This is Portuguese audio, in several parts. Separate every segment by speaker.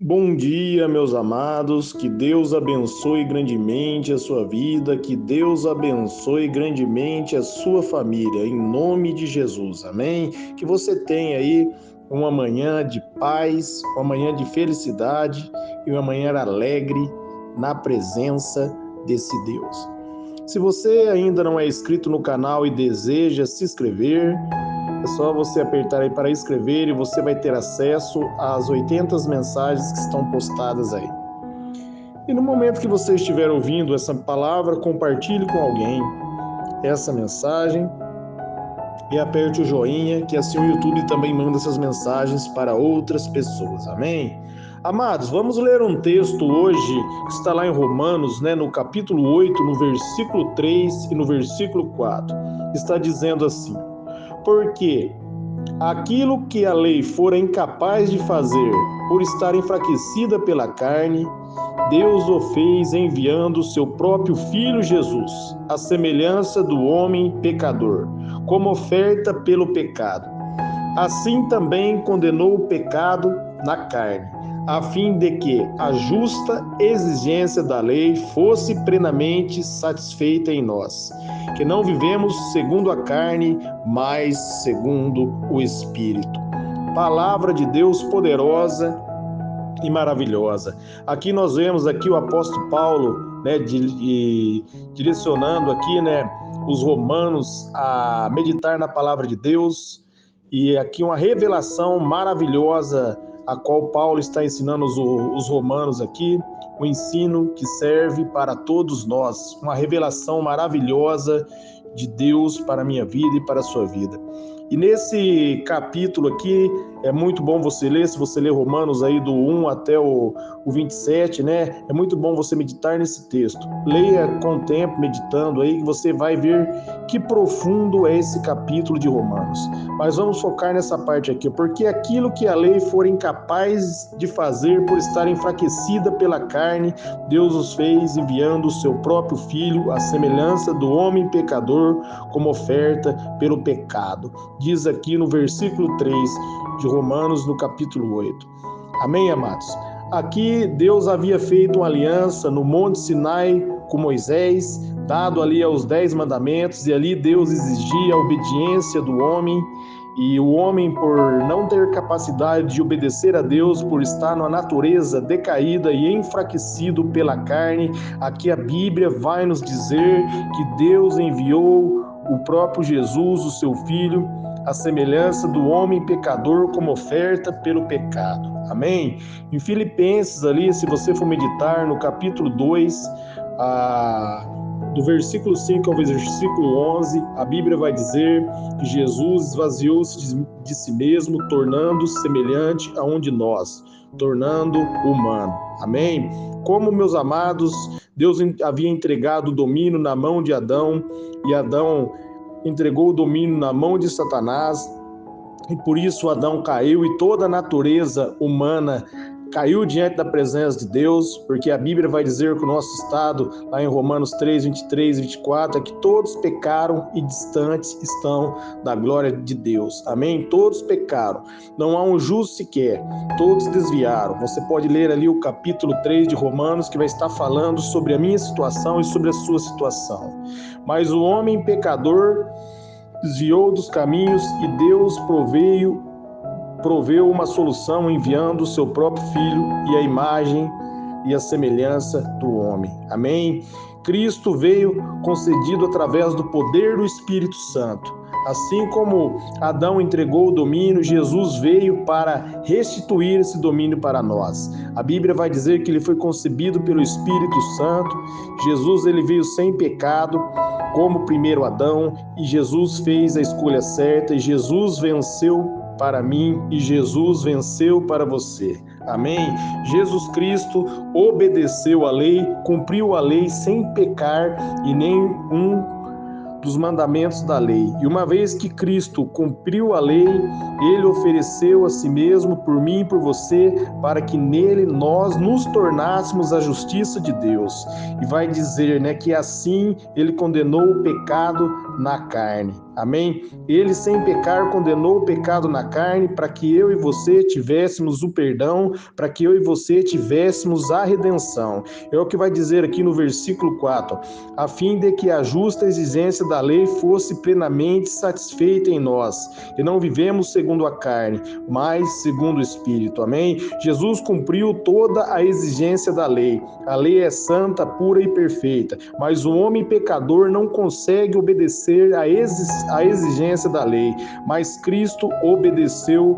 Speaker 1: Bom dia, meus amados, que Deus abençoe grandemente a sua vida, que Deus abençoe grandemente a sua família, em nome de Jesus, amém? Que você tenha aí uma manhã de paz, uma manhã de felicidade e uma manhã alegre na presença desse Deus. Se você ainda não é inscrito no canal e deseja se inscrever, é só você apertar aí para inscrever e você vai ter acesso às 80 mensagens que estão postadas aí. E no momento que você estiver ouvindo essa palavra, compartilhe com alguém essa mensagem e aperte o joinha, que assim o YouTube também manda essas mensagens para outras pessoas. Amém? Amados, vamos ler um texto hoje que está lá em Romanos, no capítulo 8, no versículo 3 e no versículo 4. Está dizendo assim: porque aquilo que a lei fora incapaz de fazer, por estar enfraquecida pela carne, Deus o fez enviando seu próprio Filho Jesus, à semelhança do homem pecador, como oferta pelo pecado. Assim também condenou o pecado na carne, a fim de que a justa exigência da lei fosse plenamente satisfeita em nós, que não vivemos segundo a carne, mas segundo o Espírito. Palavra de Deus poderosa e maravilhosa. Aqui nós vemos aqui o apóstolo Paulo, direcionando aqui, os romanos a meditar na palavra de Deus, e aqui uma revelação maravilhosa a qual Paulo está ensinando os romanos aqui, o ensino que serve para todos nós, uma revelação maravilhosa de Deus para a minha vida e para a sua vida. E nesse capítulo aqui, é muito bom você ler, se você ler Romanos aí do 1 até o 27, é muito bom você meditar nesse texto. Leia com o tempo, meditando aí, que você vai ver que profundo é esse capítulo de Romanos. Mas vamos focar nessa parte aqui, porque aquilo que a lei for incapaz de fazer por estar enfraquecida pela carne, Deus os fez enviando o seu próprio Filho, à semelhança do homem pecador, como oferta pelo pecado. Diz aqui no versículo 3 de Romanos, no capítulo 8. Amém, amados? Aqui Deus havia feito uma aliança no Monte Sinai com Moisés, dado ali aos 10 mandamentos, e ali Deus exigia a obediência do homem, e o homem, por não ter capacidade de obedecer a Deus, por estar numa natureza decaída e enfraquecido pela carne, aqui a Bíblia vai nos dizer que Deus enviou o próprio Jesus, o seu Filho, a semelhança do homem pecador, como oferta pelo pecado. Amém? Em Filipenses ali, se você for meditar no capítulo 2, do versículo 5 ao versículo 11, a Bíblia vai dizer que Jesus esvaziou-se de si mesmo, tornando-se semelhante a um de nós, tornando humano. Amém? Como, meus amados, Deus havia entregado o domínio na mão de Adão, e Adão entregou o domínio na mão de Satanás, e por isso Adão caiu e toda a natureza humana caiu diante da presença de Deus, porque a Bíblia vai dizer que o nosso estado, lá em Romanos 3, 23 e 24, é que todos pecaram e distantes estão da glória de Deus. Amém? Todos pecaram. Não há um justo sequer. Todos desviaram. Você pode ler ali o capítulo 3 de Romanos, que vai estar falando sobre a minha situação e sobre a sua situação. Mas o homem pecador desviou dos caminhos e Deus proveu uma solução enviando o seu próprio Filho e a imagem e a semelhança do homem. Amém? Cristo veio concedido através do poder do Espírito Santo. Assim como Adão entregou o domínio, Jesus veio para restituir esse domínio para nós. A Bíblia vai dizer que ele foi concebido pelo Espírito Santo. Jesus, ele veio sem pecado, como o primeiro Adão, e Jesus fez a escolha certa, e Jesus venceu para mim, e Jesus venceu para você. Amém? Jesus Cristo obedeceu a lei, cumpriu a lei sem pecar e nenhum dos mandamentos da lei. E uma vez que Cristo cumpriu a lei, ele ofereceu a si mesmo por mim e por você, para que nele nós nos tornássemos a justiça de Deus. E vai dizer, que assim ele condenou o pecado na carne. Amém? Ele, sem pecar, condenou o pecado na carne para que eu e você tivéssemos o perdão, para que eu e você tivéssemos a redenção. É o que vai dizer aqui no versículo 4, a fim de que a justa exigência da lei fosse plenamente satisfeita em nós, e não vivemos segundo a carne, mas segundo o Espírito. Amém? Jesus cumpriu toda a exigência da lei. A lei é santa, pura e perfeita, mas o homem pecador não consegue obedecer a exigência da lei, mas Cristo obedeceu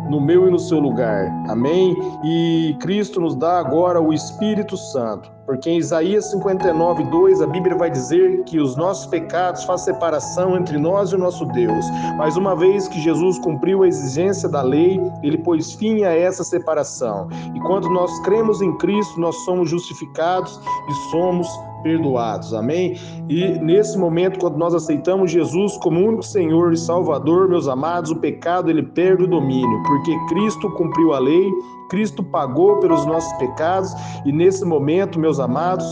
Speaker 1: no meu e no seu lugar. Amém? E Cristo nos dá agora o Espírito Santo, porque em Isaías 59:2 a Bíblia vai dizer que os nossos pecados fazem separação entre nós e o nosso Deus. Mas uma vez que Jesus cumpriu a exigência da lei, ele pôs fim a essa separação. E quando nós cremos em Cristo, nós somos justificados e somos perdoados, amém? E nesse momento, quando nós aceitamos Jesus como único Senhor e Salvador, meus amados, o pecado ele perde o domínio, porque Cristo cumpriu a lei, Cristo pagou pelos nossos pecados, e nesse momento, meus amados,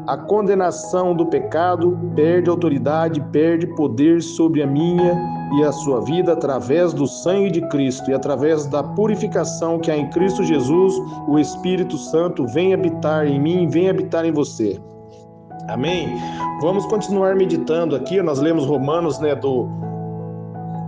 Speaker 1: a condenação do pecado perde autoridade, perde poder sobre a minha e a sua vida através do sangue de Cristo e através da purificação que há em Cristo Jesus, o Espírito Santo vem habitar em mim, vem habitar em você. Amém? Vamos continuar meditando aqui, nós lemos Romanos,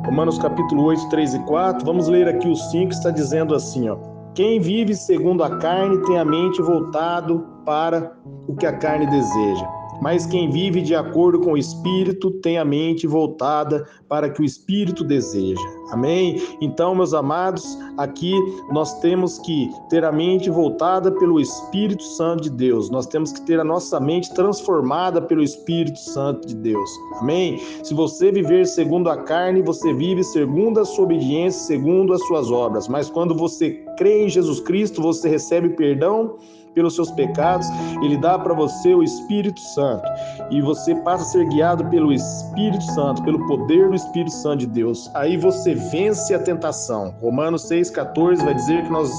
Speaker 1: Romanos capítulo 8, 3 e 4, vamos ler aqui o 5, está dizendo assim, quem vive segundo a carne tem a mente voltado para o que a carne deseja, mas quem vive de acordo com o Espírito tem a mente voltada para o que o Espírito deseja. Amém? Então, meus amados, aqui nós temos que ter a mente voltada pelo Espírito Santo de Deus. Nós temos que ter a nossa mente transformada pelo Espírito Santo de Deus. Amém? Se você viver segundo a carne, você vive segundo a sua obediência, segundo as suas obras. Mas quando você crê em Jesus Cristo, você recebe perdão pelos seus pecados, ele dá para você o Espírito Santo e você passa a ser guiado pelo Espírito Santo, pelo poder do Espírito Santo de Deus. Aí você vence a tentação. Romanos 6,14 vai dizer que nós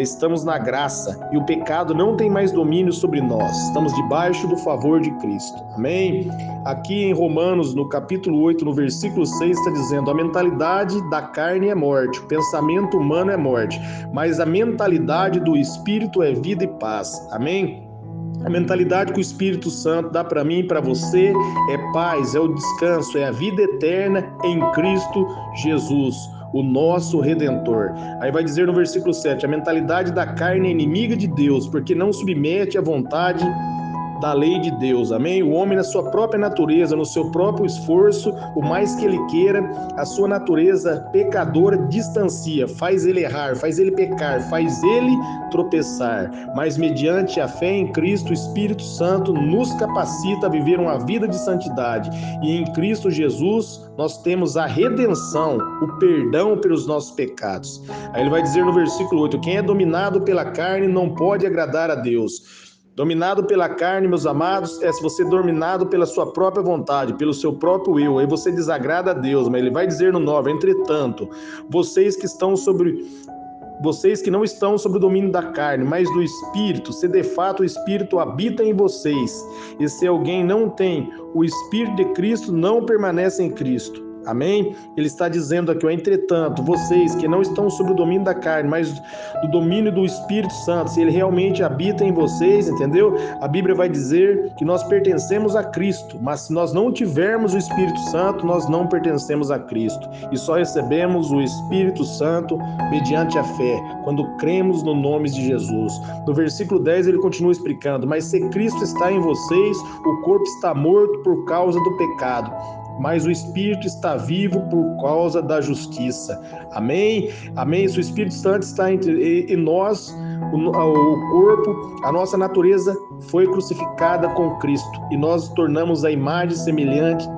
Speaker 1: estamos na graça e o pecado não tem mais domínio sobre nós. Estamos debaixo do favor de Cristo. Amém? Aqui em Romanos, no capítulo 8, no versículo 6, está dizendo: a mentalidade da carne é morte, o pensamento humano é morte, mas a mentalidade do Espírito é vida e paz. Amém? A mentalidade que o Espírito Santo dá para mim e para você é paz, é o descanso, é a vida eterna em Cristo Jesus, o nosso Redentor. Aí vai dizer no versículo 7, a mentalidade da carne é inimiga de Deus, porque não submete à vontade da lei de Deus, amém? O homem na sua própria natureza, no seu próprio esforço, o mais que ele queira, a sua natureza pecadora distancia, faz ele errar, faz ele pecar, faz ele tropeçar, mas mediante a fé em Cristo, o Espírito Santo nos capacita a viver uma vida de santidade, e em Cristo Jesus nós temos a redenção, o perdão pelos nossos pecados. Aí ele vai dizer no versículo 8, quem é dominado pela carne não pode agradar a Deus. Dominado pela carne, meus amados, é se você dominado pela sua própria vontade, pelo seu próprio eu, aí você desagrada a Deus. Mas ele vai dizer no 9, entretanto, vocês que não estão sobre o domínio da carne, mas do Espírito, se de fato o Espírito habita em vocês, e se alguém não tem o Espírito de Cristo, não permanece em Cristo. Amém? Ele está dizendo aqui, entretanto, vocês que não estão sob o domínio da carne, mas do domínio do Espírito Santo, se ele realmente habita em vocês, entendeu? A Bíblia vai dizer que nós pertencemos a Cristo, mas se nós não tivermos o Espírito Santo, nós não pertencemos a Cristo. E só recebemos o Espírito Santo mediante a fé, quando cremos no nome de Jesus. No versículo 10 ele continua explicando, mas se Cristo está em vocês, o corpo está morto por causa do pecado, mas o Espírito está vivo por causa da justiça. Amém? Amém? Se o Espírito Santo está em nós, o corpo, a nossa natureza foi crucificada com Cristo e nós tornamos a imagem semelhante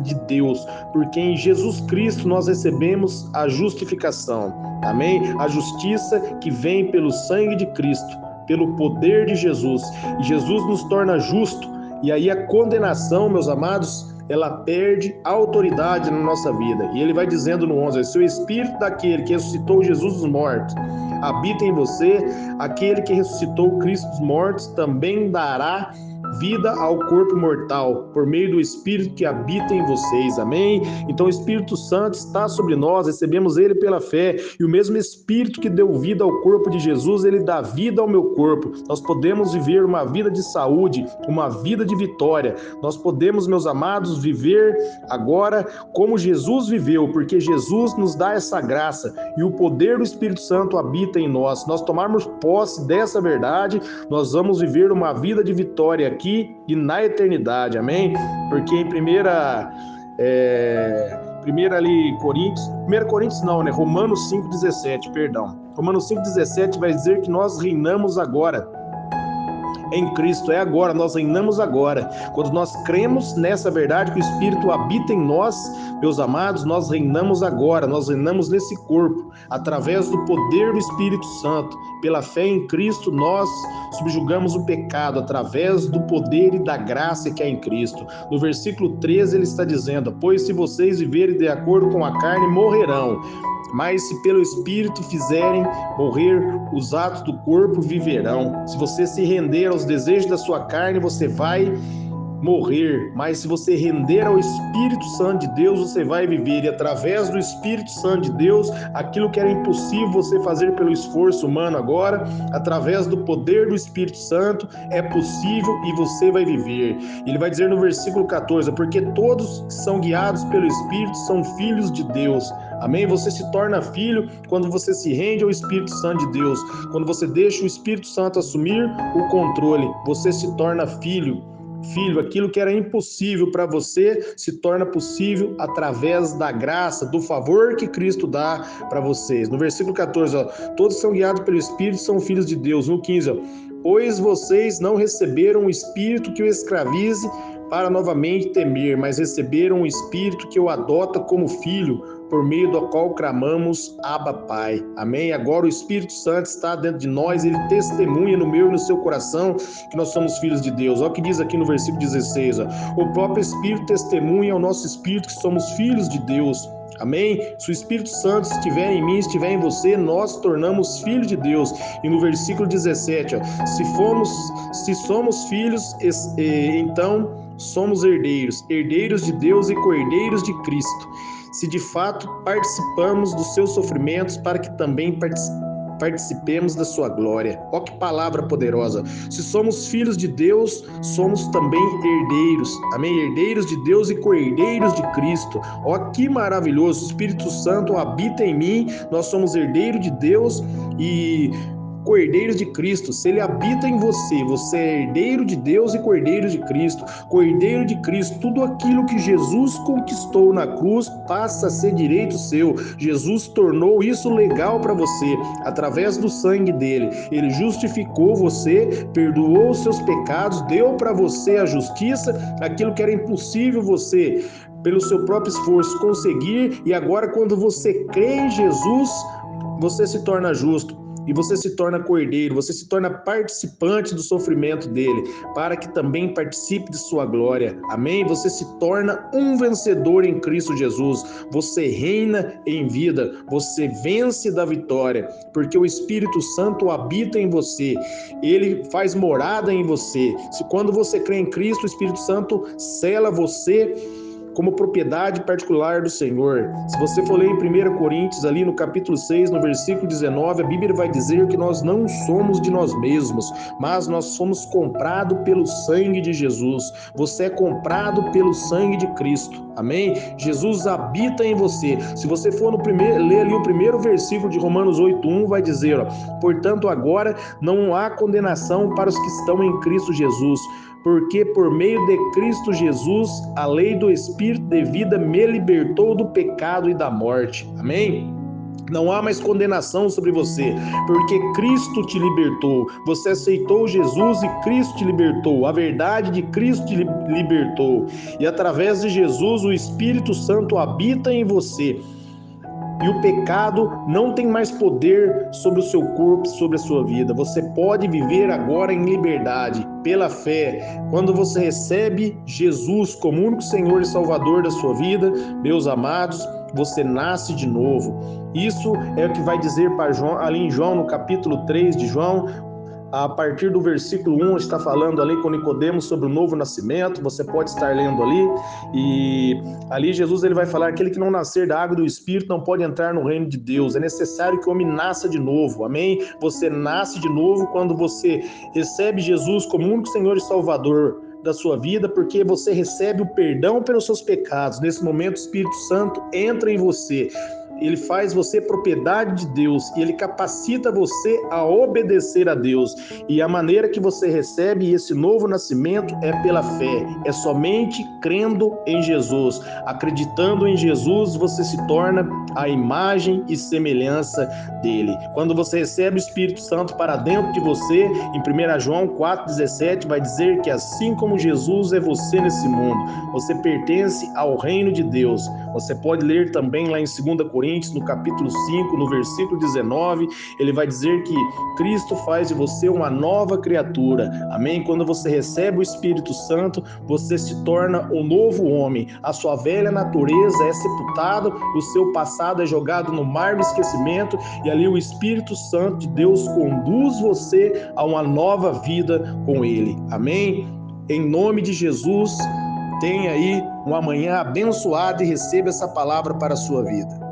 Speaker 1: de Deus, porque em Jesus Cristo nós recebemos a justificação. Amém? A justiça que vem pelo sangue de Cristo, pelo poder de Jesus. E Jesus nos torna justo, e aí a condenação, meus amados, ela perde autoridade na nossa vida. E ele vai dizendo no 11, se o Espírito daquele que ressuscitou Jesus dos mortos habita em você, aquele que ressuscitou Cristo dos mortos também dará vida ao corpo mortal, por meio do Espírito que habita em vocês. Amém? Então o Espírito Santo está sobre nós, recebemos ele pela fé, e o mesmo Espírito que deu vida ao corpo de Jesus, ele dá vida ao meu corpo. Nós podemos viver uma vida de saúde, uma vida de vitória. Nós podemos, meus amados, viver agora como Jesus viveu, porque Jesus nos dá essa graça e o poder do Espírito Santo habita em nós. Se nós tomarmos posse dessa verdade, nós vamos viver uma vida de vitória aqui e na eternidade, amém? Porque em Romanos 5,17, perdão. Romanos 5,17 vai dizer que nós reinamos agora em Cristo, é agora, nós reinamos agora. Quando nós cremos nessa verdade que o Espírito habita em nós, meus amados, nós reinamos agora, nós reinamos nesse corpo, através do poder do Espírito Santo. Pela fé em Cristo, nós subjugamos o pecado, através do poder e da graça que há em Cristo. No versículo 13 ele está dizendo: pois se vocês viverem de acordo com a carne, morrerão. Mas se pelo Espírito fizerem morrer os atos do corpo, viverão. Se você se render aos desejos da sua carne, você vai morrer. Mas se você render ao Espírito Santo de Deus, você vai viver. E através do Espírito Santo de Deus, aquilo que era impossível você fazer pelo esforço humano agora, através do poder do Espírito Santo, é possível e você vai viver. Ele vai dizer no versículo 14: porque todos que são guiados pelo Espírito são filhos de Deus. Amém? Você se torna filho quando você se rende ao Espírito Santo de Deus. Quando você deixa o Espírito Santo assumir o controle, você se torna filho. Filho, aquilo que era impossível para você se torna possível através da graça, do favor que Cristo dá para vocês. No versículo 14, todos são guiados pelo Espírito, são filhos de Deus. No 15, pois vocês não receberam o Espírito que o escravize para novamente temer, mas receberam o Espírito que o adota como filho, por meio do qual clamamos, Abba, Pai. Amém? Agora o Espírito Santo está dentro de nós, ele testemunha no meu e no seu coração que nós somos filhos de Deus. Olha o que diz aqui no versículo 16, o próprio Espírito testemunha ao nosso Espírito que somos filhos de Deus. Amém? Se o Espírito Santo estiver em mim, estiver em você, nós tornamos filhos de Deus. E no versículo 17, se somos filhos, então somos herdeiros, herdeiros de Deus e co-herdeiros de Cristo. Se de fato participamos dos seus sofrimentos, para que também participemos da sua glória. Ó, que palavra poderosa! Se somos filhos de Deus, somos também herdeiros. Amém? Herdeiros de Deus e co-herdeiros de Cristo. Ó, que maravilhoso! O Espírito Santo habita em mim, nós somos herdeiros de Deus e co-herdeiros de Cristo. Se ele habita em você, você é herdeiro de Deus e co-herdeiro de Cristo. Co-herdeiro de Cristo, tudo aquilo que Jesus conquistou na cruz passa a ser direito seu. Jesus tornou isso legal para você através do sangue dele. Ele justificou você, perdoou os seus pecados, deu para você a justiça, aquilo que era impossível você, pelo seu próprio esforço, conseguir. E agora, quando você crê em Jesus, você se torna justo. E você se torna co-herdeiro, você se torna participante do sofrimento dele, para que também participe de sua glória. Amém? Você se torna um vencedor em Cristo Jesus. Você reina em vida, você vence da vitória, porque o Espírito Santo habita em você, ele faz morada em você. Quando você crê em Cristo, o Espírito Santo sela você como propriedade particular do Senhor. Se você for ler em 1 Coríntios, ali no capítulo 6, no versículo 19, a Bíblia vai dizer que nós não somos de nós mesmos, mas nós somos comprados pelo sangue de Jesus. Você é comprado pelo sangue de Cristo. Amém? Jesus habita em você. Se você for ler ali o primeiro versículo de Romanos 8:1, vai dizer, portanto, agora não há condenação para os que estão em Cristo Jesus, porque por meio de Cristo Jesus, a lei do Espírito de vida me libertou do pecado e da morte. Amém? Não há mais condenação sobre você, porque Cristo te libertou. Você aceitou Jesus e Cristo te libertou. A verdade de Cristo te libertou. E através de Jesus, o Espírito Santo habita em você. E o pecado não tem mais poder sobre o seu corpo, sobre a sua vida. Você pode viver agora em liberdade, pela fé. Quando você recebe Jesus como único Senhor e Salvador da sua vida, meus amados, você nasce de novo. Isso é o que vai dizer para João, ali em João, no capítulo 3 de João, a partir do versículo 1, está falando ali com Nicodemos sobre o novo nascimento. Você pode estar lendo ali, e ali Jesus ele vai falar: aquele que não nascer da água e do Espírito não pode entrar no reino de Deus. É necessário que o homem nasça de novo, amém? Você nasce de novo quando você recebe Jesus como único Senhor e Salvador da sua vida, porque você recebe o perdão pelos seus pecados. Nesse momento o Espírito Santo entra em você. Ele faz você propriedade de Deus e ele capacita você a obedecer a Deus. E a maneira que você recebe esse novo nascimento é pela fé. É somente crendo em Jesus. Acreditando em Jesus, você se torna a imagem e semelhança dele. Quando você recebe o Espírito Santo para dentro de você, em 1 João 4,17, vai dizer que assim como Jesus é você nesse mundo, você pertence ao reino de Deus. Você pode ler também lá em 2 Coríntios, no capítulo 5, no versículo 19, ele vai dizer que Cristo faz de você uma nova criatura, amém? Quando você recebe o Espírito Santo, você se torna um novo homem, a sua velha natureza é sepultada, o seu passado é jogado no mar do esquecimento, e ali o Espírito Santo de Deus conduz você a uma nova vida com ele, amém? Em nome de Jesus, tenha aí um amanhã abençoado e receba essa palavra para a sua vida.